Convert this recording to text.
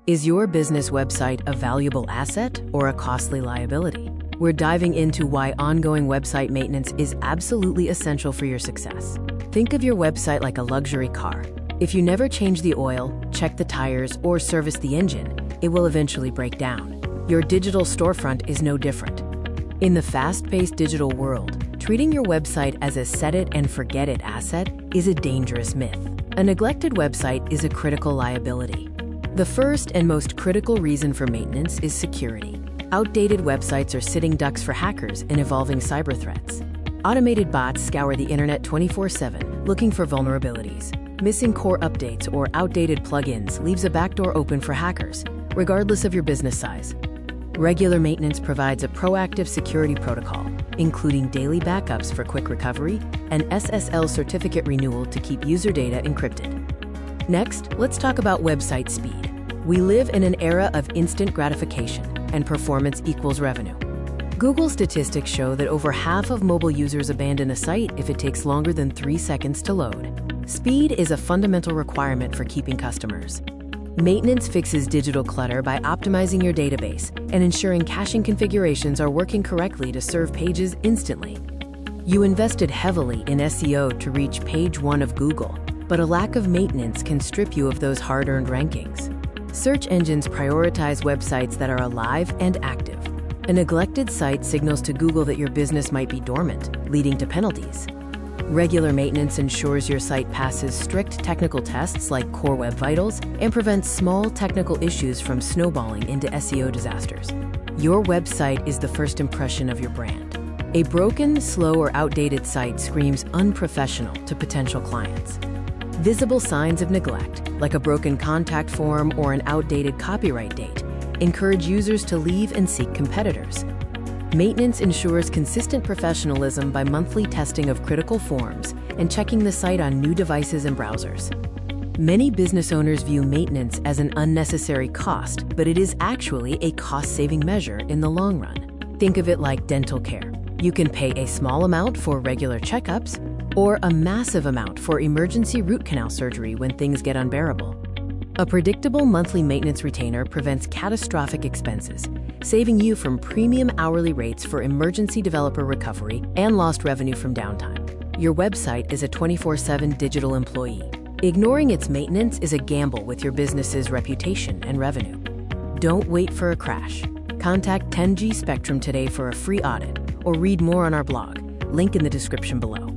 Is your business website a valuable asset or a costly liability? We're diving into why ongoing website maintenance is absolutely essential for your success. Think of your website like a luxury car. If you never change the oil, check the tires, or service the engine, it will eventually break down. Your digital storefront is no different. In the fast-paced digital world, treating your website as a set-it-and-forget-it asset is a dangerous myth. A neglected website is a critical liability. The first and most critical reason for maintenance is security. Outdated websites are sitting ducks for hackers and evolving cyber threats. Automated bots scour the internet 24/7, looking for vulnerabilities. Missing core updates or outdated plugins leaves a backdoor open for hackers, regardless of your business size. Regular maintenance provides a proactive security protocol, including daily backups for quick recovery and SSL certificate renewal to keep user data encrypted. Next, let's talk about website speed. We live in an era of instant gratification, and performance equals revenue. Google statistics show that over half of mobile users abandon a site if it takes longer than 3 seconds to load. Speed is a fundamental requirement for keeping customers. Maintenance fixes digital clutter by optimizing your database and ensuring caching configurations are working correctly to serve pages instantly. You invested heavily in SEO to reach page 1 of Google, but a lack of maintenance can strip you of those hard-earned rankings. Search engines prioritize websites that are alive and active. A neglected site signals to Google that your business might be dormant, leading to penalties. Regular maintenance ensures your site passes strict technical tests like Core Web Vitals and prevents small technical issues from snowballing into SEO disasters. Your website is the first impression of your brand. A broken, slow, or outdated site screams unprofessional to potential clients. Visible signs of neglect, like a broken contact form or an outdated copyright date, encourage users to leave and seek competitors. Maintenance ensures consistent professionalism by monthly testing of critical forms and checking the site on new devices and browsers. Many business owners view maintenance as an unnecessary cost, but it is actually a cost-saving measure in the long run. Think of it like dental care. You can pay a small amount for regular checkups or a massive amount for emergency root canal surgery when things get unbearable. A predictable monthly maintenance retainer prevents catastrophic expenses, saving you from premium hourly rates for emergency developer recovery and lost revenue from downtime. Your website is a 24/7 digital employee. Ignoring its maintenance is a gamble with your business's reputation and revenue. Don't wait for a crash. Contact 10G Spectrum today for a free audit or read more on our blog, link in the description below.